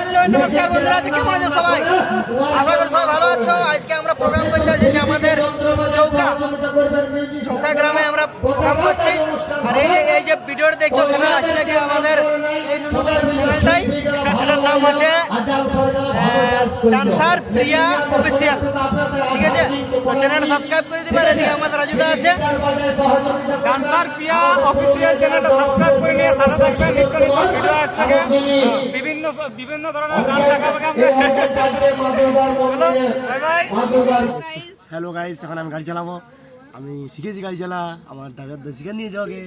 Hello নমস্কার বন্ধুরা, কেমন আছো সবাই? আশা করি সবাই ভালো আছো। আজকে আমরা প্রোগ্রাম করতে যাচ্ছি আমাদের চৌকা গ্রামে আমরা প্রোগ্রাম করছি। আর এই যে ভিডিওটা দেখছো সেটা আসলে কি আমাদের চ্যানেলটাই, সেটার নাম আছে ডান্সার প্রিয়া অফিসিয়াল। ঠিক আছে, তো চ্যানেলটা সাবস্ক্রাইব করে দিবা। এদিকে আমাদের রাজুদা আছে, ডান্সার প্রিয়া অফিসিয়াল চ্যানেলটা সাবস্ক্রাইব করে নিয়ে সাথে থাকবেন। নিত্য নিত্য ভিডিও আসবে, বিভিন্ন ধরনের গান দেখাবে। হ্যালো গাইস, এখন আমি গাড়ি চালাবো। আমি শিখেছি গাড়ি চালা, আমার ড্রাইভার শিখে নিয়ে যাওয়াকে।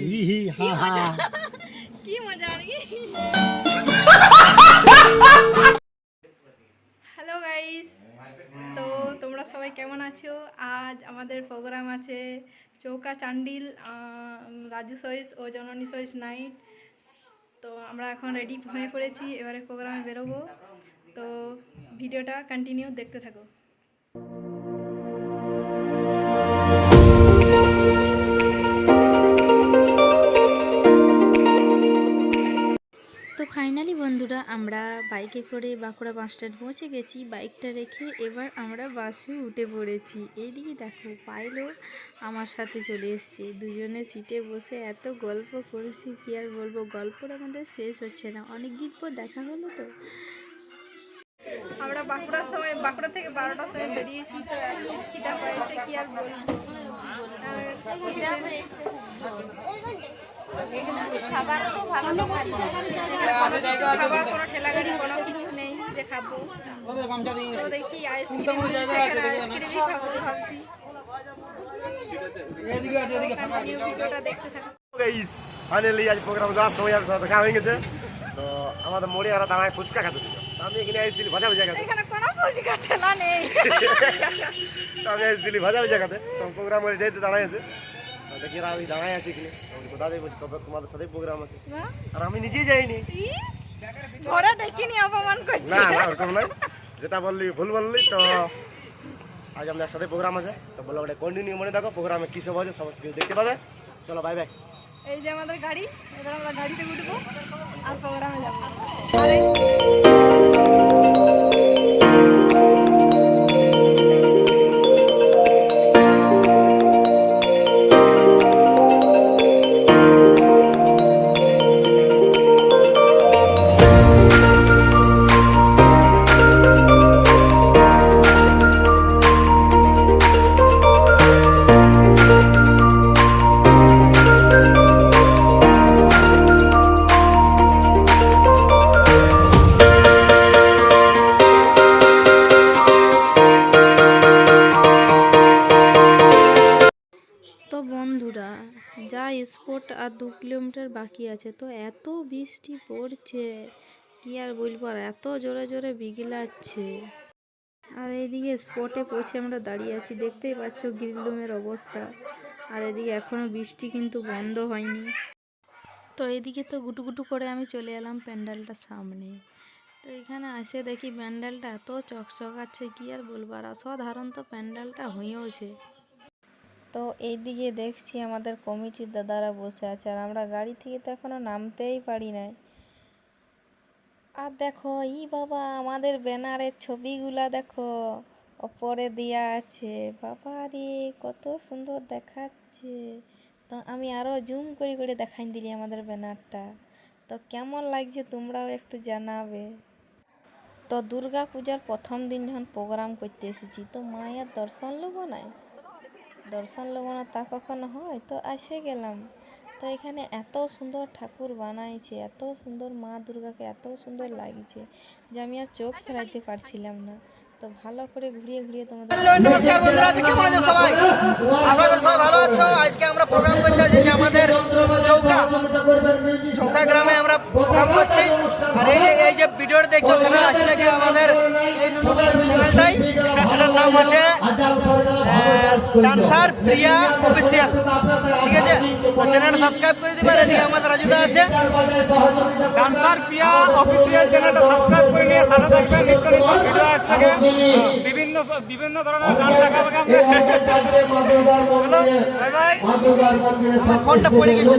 হি হি হা হা, কি মজা নাকি? হ্যালো গাইস, তো তোমরা সবাই কেমন আছো? আজ আমাদের প্রোগ্রাম আছে চৌকা চান্ডিল রাজু সইস ও জননী সইস নাইট। তো আমরা এখন রেডি হয়ে পড়েছি, এবারে প্রোগ্রামে বেরোবো। তো ভিডিওটা কন্টিনিউ দেখতে থাকো। তো ফাইনালি বন্ধুরা, আমরা বাইকে করে বাঁকুড়া বাস স্ট্যান্ড পৌঁছে গেছি। বাইকটা রেখে এবার আমরা বাসে উঠে পড়েছি। এইদিকে দেখো, পাইলও আমার সাথে চলে এসছে। দুজনে সিটে বসে এত গল্প করেছি, কি আর বলবো, গল্পটা আমাদের শেষ হচ্ছে না। অনেক দিন পর দেখা হলো। তো আমরা বাঁকুড়া থেকে 12টার সময় বেরিয়েছি। তো এখন খিদা হয়েছে, কি আর বলবো, খাবার কোনো ঠেলা গাড়ি কোনো কিছু নেই যে খাবো। তো দেখি আইসক্রিমই খাবো ভাবছি। ভিডিওটা দেখতে থাকো। ফাইনালি আজ প্রোগ্রাম যাওয়ার সময় আমার সাথে দেখা হয়ে গেছে। তো আমাদের মোড়ে ওরা দাঁড়ায় ফুচকা খাতে ছিল। আমি এখানে এসেছিলি ভাজা ভুজা খাতে। এখানে কোনো ফুচকা ঠেলা নেই। তো আমি এসেছিলি ভাজা ভুজা খাতে। তো প্রোগ্রাম করে যেতে দাঁড়ায় আছে, দেখি আমি দাঁড়ায় আছি এখানে। কোথা দিয়ে বলছি, তোমাদের সাথেই প্রোগ্রাম আছে। আর আমি নিজেই যাইনি। ঘোড়া ডেকে অপমান করছে। না না, ওরকম নয়, যেটা বললি ভুল বললি। তো আজ আমাদের একসাথে প্রোগ্রাম আছে। তো বললো ওটা কন্টিনিউ মনে দেখো, প্রোগ্রামে কী সব আছে সমস্ত কিছু দেখতে পাবে। চলো বাই বাই। এই যে আমাদের গাড়ি, এবার আমরা গাড়িতে উঠবো আর প্রোগ্রামে যাবো। তো বন্ধুরা, যা স্পট আর 2 কিলোমিটার বাকি আছে। তো এত বৃষ্টি পড়ছে, কি আর বলবো, আর এত জোরে জোরে বিগলাচ্ছে। আর এইদিকে স্পটে পৌঁছে আমরা দাঁড়িয়ে আছি, দেখতেই পাচ্ছ গ্রিল রুমের অবস্থা। আর এদিকে এখনো বৃষ্টি কিন্তু বন্ধ হয়নি। তো এইদিকে তো গুটুগুটু করে আমি চলে এলাম প্যান্ডেলটার সামনে। তো এখানে আসে দেখি প্যান্ডেলটা এত চকচকাচ্ছে, কি আর বলবো, আর অসাধারণ তো প্যান্ডেলটা হয়েওছে। তো এইদিকে দেখছি আমাদের কমিটির দাদারা বসে আছে, আর আমরা গাড়ি থেকে তো এখনো নামতেই পারি নাই। আর দেখো বাবা, আমাদের ব্যানারের ছবিগুলা দেখো ওপরে দেয়া আছে। বাবা রে, কত সুন্দর দেখাচ্ছে। তো আমি আরো জুম করে করে দেখাই দিলি আমাদের ব্যানারটা। তো কেমন লাগছে তোমরাও একটু জানাবে। তো দুর্গা পূজার প্রথম দিন যখন প্রোগ্রাম করতে এসেছি, তো মায়ের দর্শন নেবো না, তা কখনো হয়। তো এসে গেলাম। তো এখানে এত সুন্দর ঠাকুর বানাইছে, এত সুন্দর মা দুর্গাকে এত সুন্দর লাগছে যে আমি আর চোখ ফেরাইতে পারছিলাম না। তো ভালো করে ঘুরিয়ে ঘুরিয়ে তোমাদের হ্যালো নমস্কার বন্ধুরা, কেমন আছো সবাই? আশা করি সবাই ভালো আছো। আজকে আমরা প্রোগ্রাম করতে যাচ্ছি আমাদের চৌকা গ্রামে আমরা প্রোগ্রাম করছি। আর এই যে ভিডিওটা দেখছো সেটা আসলে কি আমাদের চ্যানেলটাই, সেটার নাম আছে ডান্সার প্রিয়া অফিসিয়াল। ঠিক আছে, তো চ্যানেলটা সাবস্ক্রাইব করে দিবা। এদিকে আমাদের রাজুদা আছে, ডান্সার প্রিয়া অফিসিয়াল চ্যানেলটা সাবস্ক্রাইব করে নিয়ে সাথে থাকবেন। নিত্য নিত্য ভিডিও আসবে, বিভিন্ন ধরনের গান দেখাবে। ফোনটা পড়ে গেছে।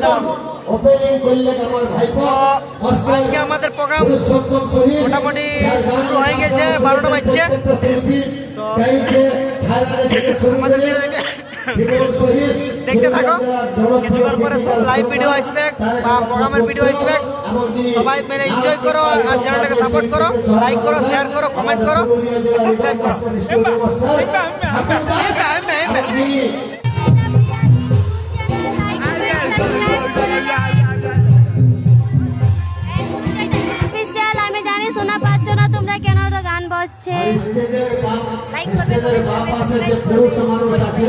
ওপেনিং করলেন আমার ভাইপো আজকে আমাদের প্রোগ্রাম মোটামুটি শুরু হয়ে গেছে, 12টা বাজছে। তো আমাদের ভিডিও দেখতে থাকো, কিছুক্ষণ পরে সব লাইভ ভিডিও আসবে বা প্রোগ্রামের ভিডিও আসবে। সবাই মেরে এনজয় করো আর চ্যানেলটাকে সাপোর্ট করো, লাইক করো, শেয়ার করো, কমেন্ট করো, সাবস্ক্রাইব করো। অফিসিয়াল আমি জানি শোনা পাচ্ছ না তোমরা, কেন তো গান বাজছে। লাইক করবে, যে পুরুষ মানুষ আছে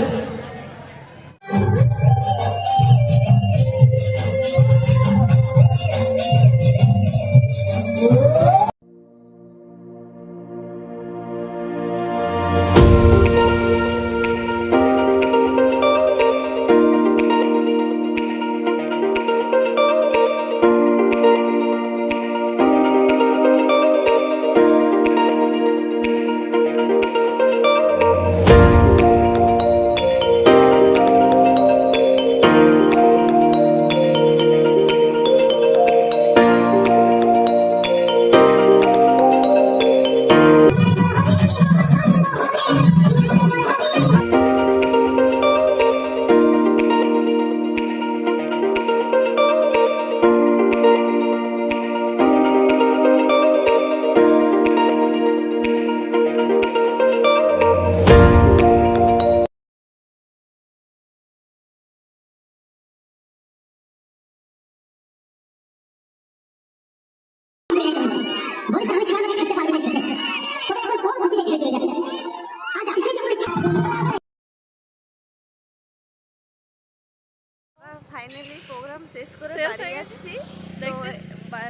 ফাইনালি প্রোগ্রাম শেষ করে বাড়ি যাচ্ছি। তো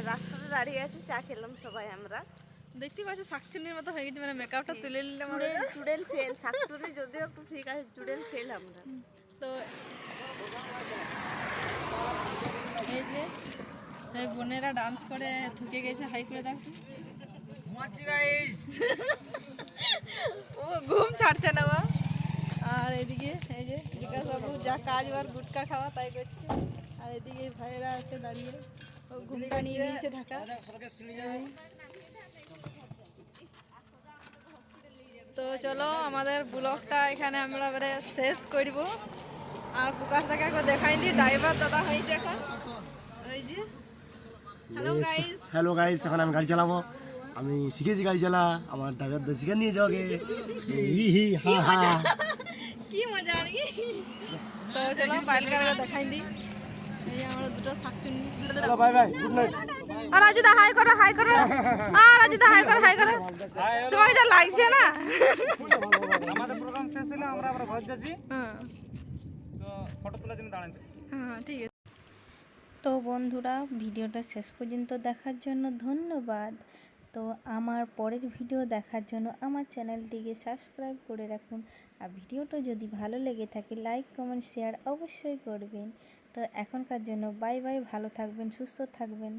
রাস্তাতে দাঁড়িয়ে আছি, চা খেলাম সবাই আমরা। দেখতে পাচ্ছি শাকচুনির মতো হয়ে গেছে, মানে মেকআপটা তুলে নিলাম। চুড়েল ফেল, শাকচুনি যদিও একটু ঠিক আছে, চুড়েল ফেল আমরা। তো এই যে এই বোনেরা ডান্স করে থুকে গেছে, হাই করে দাও। ও ঘুম ছাড়ছে না বা। আর এদিকে এই যে বিকাশ বাবু যা কাজ আর গুটকা খাওয়া তাই করছে। আর এদিকে ভাইয়েরা আছে দাঁড়িয়ে, ও ঘুমটা নিয়ে নিয়েছে ঢাকা। তো চলো আমাদের ব্লগটা এখানে আমরা এবারে শেষ করব। আর প্রকাশটাকে একবার দেখাই দিই, ড্রাইভার দাদা হয়েছে এখন। ওই যে হ্যালো গাইস, হ্যালো গাইস, এখন আমি গাড়ি চালাবো। আমি শিখেছি গাড়ি চালা, আমার ড্রাইভারদের শিখে নিয়ে যাওয়াকে। কি মজা আর কি। তো চলো পাইলকার দেখাই দিই, এই যে আমরা দুটো শাকচুন্নি। Bye bye, good night. আর রাজুদা হাই করো, হাই করো। আর রাজুদা হাই করো, হাই করো। তোমাকে যা লাগছে না। আমাদের প্রোগ্রাম শেষ হলে আমরা আবার ঘর যাচ্ছি, হ্যাঁ তো ফটো তোলার জন্য দাঁড়াচ্ছি। হ্যাঁ ঠিক আছে। তো বন্ধুরা, ভিডিওটা শেষ পর্যন্ত দেখার জন্য ধন্যবাদ। তো আমার পরের ভিডিও দেখার জন্য আমার চ্যানেলটিকে সাবস্ক্রাইব করে রাখুন। আর ভিডিওটা যদি ভালো লেগে থাকে লাইক কমেন্ট শেয়ার অবশ্যই করবেন। তো এখনকার জন্য বাই বাই, ভালো থাকবেন, সুস্থ থাকবেন।